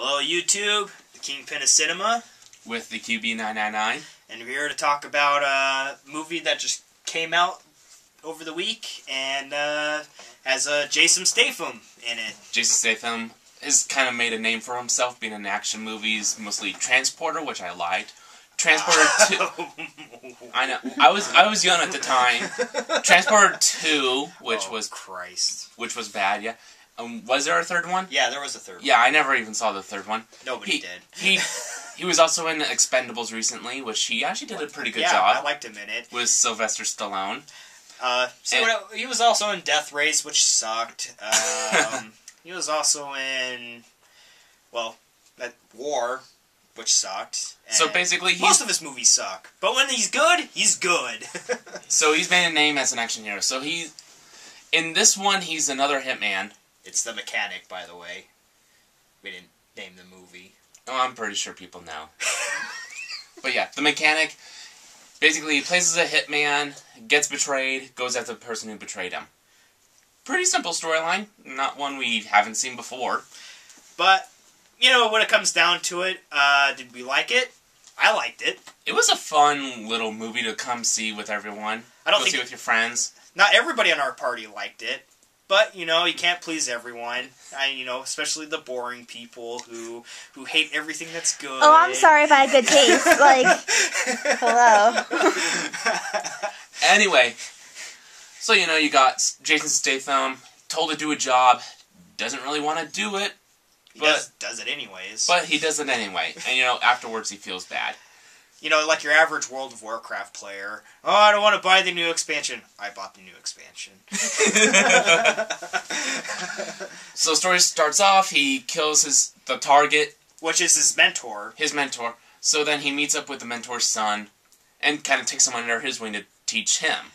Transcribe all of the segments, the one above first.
Hello YouTube, the Kingpin of Cinema. With the QB999. And we're here to talk about a movie that just came out over the week and has Jason Statham in it. Jason Statham has kind of made a name for himself being in action movies, mostly Transporter, which I liked. Transporter 2. I know. I was young at the time. Transporter 2, which was bad, yeah. Was there a third one? Yeah, there was a third one. Yeah, I never even saw the third one. Nobody did. He was also in Expendables recently, which he actually did a pretty good job. Yeah, I liked him in it. With Sylvester Stallone. He was also in Death Race, which sucked. He was also in, War, which sucked. And so basically, most of his movies suck. But when he's good, he's good. So he's made a name as an action hero. So in this one, he's another hitman. It's The Mechanic, by the way. We didn't name the movie. Oh, I'm pretty sure people know. But yeah, The Mechanic, basically he plays as a hitman, gets betrayed, goes after the person who betrayed him. Pretty simple storyline, not one we haven't seen before. But, when it comes down to it, did we like it? I liked it. It was a fun little movie to come see with everyone. Go see with your friends. Not everybody on our party liked it. But, you can't please everyone. Especially the boring people who hate everything that's good. Oh, I'm sorry if I had good taste. Hello. Anyway, so, you got Jason Statham, told to do a job, doesn't really want to do it. He does it anyways. But he does it anyway. And, afterwards he feels bad. Like your average World of Warcraft player. Oh, I don't want to buy the new expansion. I bought the new expansion. So the story starts off, he kills the target. Which is his mentor. His mentor. So then he meets up with the mentor's son, and kind of takes him under his wing to teach him.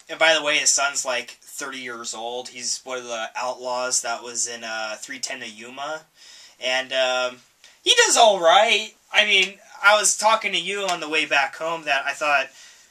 And by the way, his son's 30 years old. He's one of the outlaws that was in 310 to Yuma. And he does alright. I was talking to you on the way back home that I thought,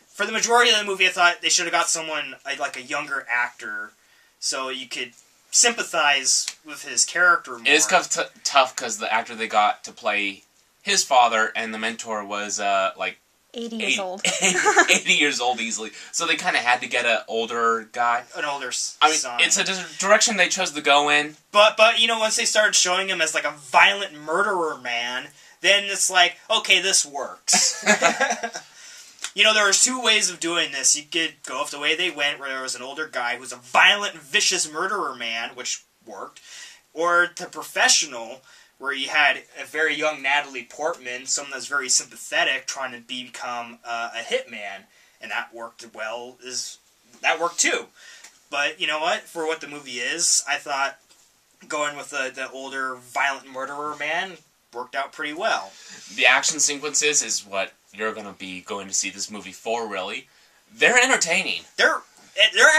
for the majority of the movie, I thought they should have got someone, like a younger actor, so you could sympathize with his character more. It is tough because the actor they got to play his father and the mentor was, 80 years old. 80 years old easily. So they kind of had to get an older guy. An older son. It's a direction they chose to go in. But once they started showing him as, a violent murderer man, then it's okay, this works. There was two ways of doing this. You could go off the way they went, where there was an older guy who was a violent, vicious murderer man, which worked. Or The Professional, where you had a very young Natalie Portman, someone that's very sympathetic, trying to become a hitman. And that worked well. That worked too. But you know what? For what the movie is, I thought going with the older, violent murderer man worked out pretty well. The action sequences is what you're going to be going to see this movie for, really. They're entertaining. They're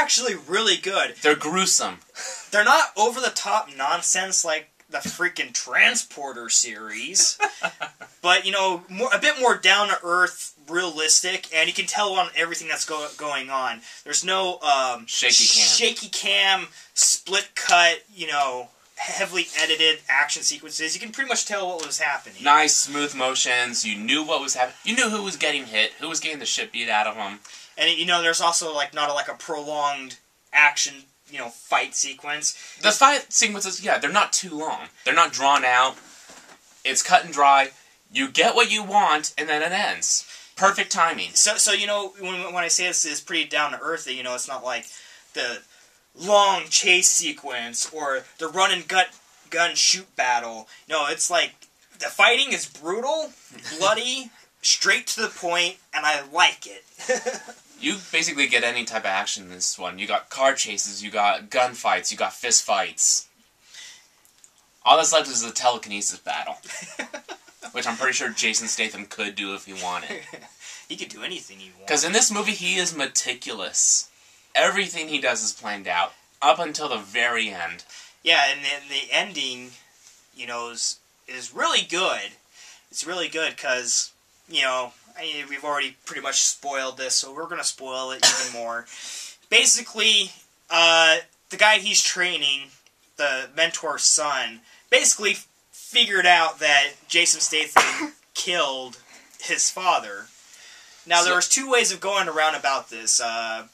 actually really good. They're gruesome. They're not over-the-top nonsense like the freaking Transporter series. But, a bit more down-to-earth, realistic, and you can tell on everything that's going on. There's no shaky cam, split-cut, heavily edited action sequences. You can pretty much tell what was happening. Nice, smooth motions. You knew what was happening. You knew who was getting hit, who was getting the shit beat out of them. And, there's also, not a prolonged action, fight sequence. The fight sequences, yeah, they're not too long. They're not drawn out. It's cut and dry. You get what you want, and then it ends. Perfect timing. So when I say this is pretty down-to-earth, it's not like the long chase sequence or the run and gun shoot battle. No, it's the fighting is brutal, bloody, straight to the point, and I like it. You basically get any type of action in this one. You got car chases, you got gunfights, you got fist fights. All that's left is a telekinesis battle. Which I'm pretty sure Jason Statham could do if he wanted. He could do anything he wanted. Because in this movie, he is meticulous. Everything he does is planned out, up until the very end. Yeah, and then the ending, is really good. It's really good because, we've already pretty much spoiled this, so we're going to spoil it even more. Basically, the guy he's training, the mentor's son, basically figured out that Jason Statham killed his father. Now, there was two ways of going around about this.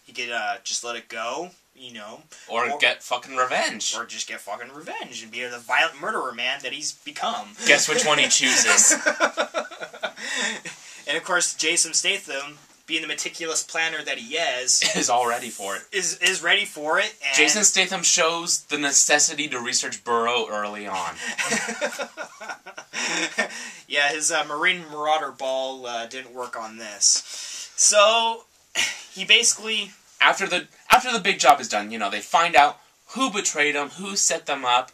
He could just let it go, you know. Or get fucking revenge. Or just get fucking revenge and be the violent murderer man that he's become. Guess which one he chooses. And, of course, Jason Statham, being the meticulous planner that he is all ready for it. Is ready for it. And Jason Statham shows the necessity to research Burrow early on. Yeah, his Marine Marauder ball didn't work on this. So, he basically... After the big job is done, you know, they find out who betrayed them, who set them up.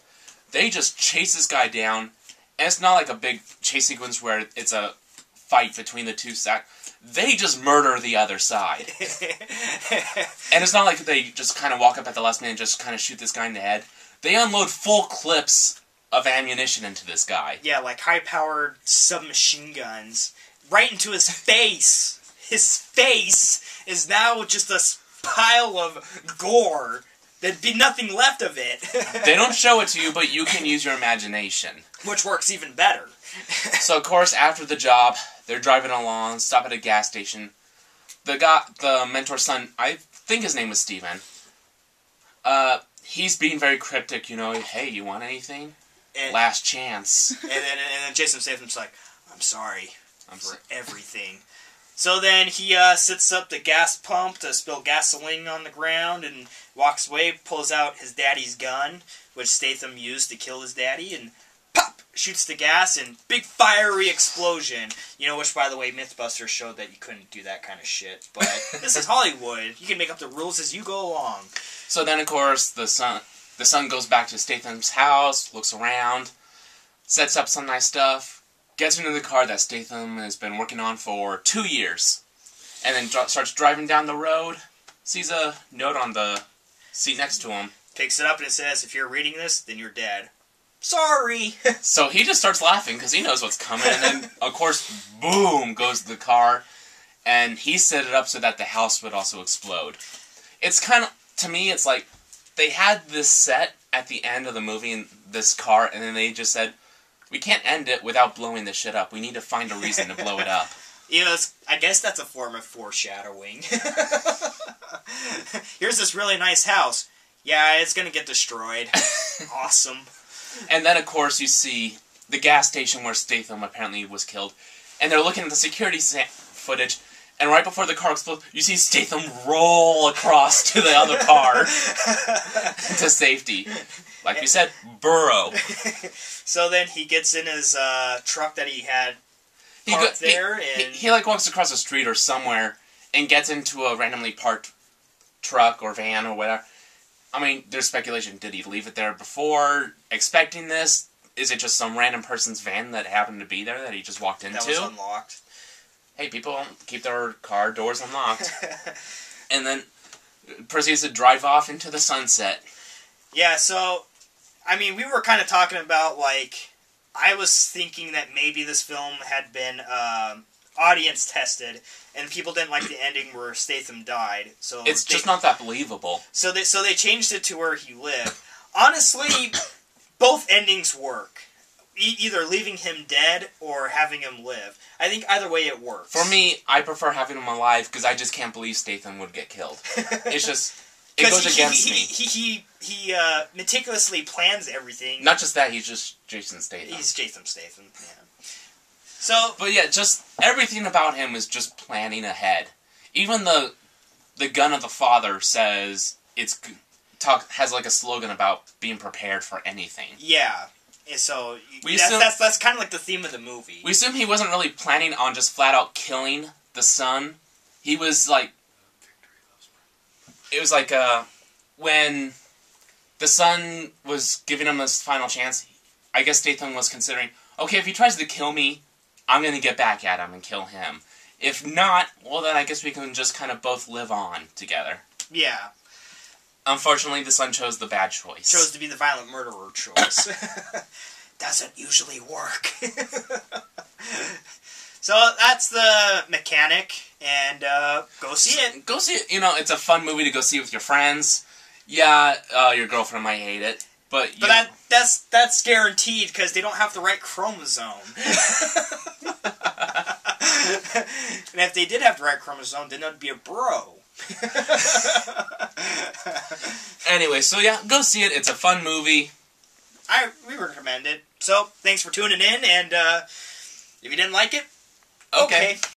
They just chase this guy down. And it's not like a big chase sequence where it's a fight between the two sides. They just murder the other side. And it's not like they just kind of walk up at the last minute and just kind of shoot this guy in the head. They unload full clips of ammunition into this guy. Yeah, like high-powered submachine guns. Right into his face! His face is now just a pile of gore. There'd be nothing left of it. They don't show it to you, but you can use your imagination. Which works even better. So, of course, after the job, they're driving along, stop at a gas station. The mentor's son, I think his name was Steven. He's being very cryptic, you know, hey, you want anything? Last chance. And then Jason Statham's like, I'm sorry for everything. So then he sets up the gas pump to spill gasoline on the ground and walks away, pulls out his daddy's gun, which Statham used to kill his daddy, and pop! Shoots the gas and big fiery explosion. You know, which, by the way, Mythbusters showed that you couldn't do that kind of shit. But this is Hollywood. You can make up the rules as you go along. So then, of course, the son goes back to Statham's house, looks around, sets up some nice stuff, gets into the car that Statham has been working on for 2 years, and then starts driving down the road, sees a note on the seat next to him. Picks it up and it says, if you're reading this, then you're dead. Sorry! So he just starts laughing because he knows what's coming, and then, of course, boom, goes the car, and he set it up so that the house would also explode. It's kind of, to me, it's like, they had this set at the end of the movie in this car, and then they just said, we can't end it without blowing this shit up. We need to find a reason to blow it up. You know, I guess that's a form of foreshadowing. Here's this really nice house. Yeah, it's gonna get destroyed. Awesome. And then, of course, you see the gas station where Statham apparently was killed, and they're looking at the security footage, and right before the car explodes, you see Statham roll across to the other car to safety. Like you said, Burrow. So then he gets in his truck that he had parked there, and he like walks across the street or somewhere and gets into a randomly parked truck or van or whatever. I mean, there's speculation. Did he leave it there before expecting this? Is it just some random person's van that happened to be there that he just walked into? That was unlocked. Hey, people keep their car doors unlocked. And then proceeds to drive off into the sunset. Yeah, so, I mean, we were kind of talking about, like, I was thinking that maybe this film had been audience tested, and people didn't like the ending where Statham died. So it's just not that believable. So they changed it to where he lived. Honestly, both endings work. Either leaving him dead or having him live. I think either way it works. For me, I prefer having him alive because I just can't believe Statham would get killed. It's just, it goes against me. He meticulously plans everything. Not just that, he's just Jason Statham. He's Jason Statham, yeah. So, but yeah, just everything about him is just planning ahead. Even the gun of the father says has like a slogan about being prepared for anything. Yeah. So that's kind of like the theme of the movie. We assume he wasn't really planning on just flat out killing the son. He was like, it was like when the son was giving him his final chance. I guess Statham was considering, okay, if he tries to kill me, I'm gonna get back at him and kill him. If not, well then I guess we can just kind of both live on together. Yeah. Unfortunately, the son chose the bad choice. Chose to be the violent murderer choice. Doesn't usually work. So that's the mechanic, and go see it. Go see it. You know, it's a fun movie to go see with your friends. Yeah, your girlfriend might hate it. But that's guaranteed because they don't have the right chromosome. And if they did have the right chromosome, then that'd be a bro. Anyway, so yeah, go see it. It's a fun movie. We recommend it. So, thanks for tuning in, and if you didn't like it, okay.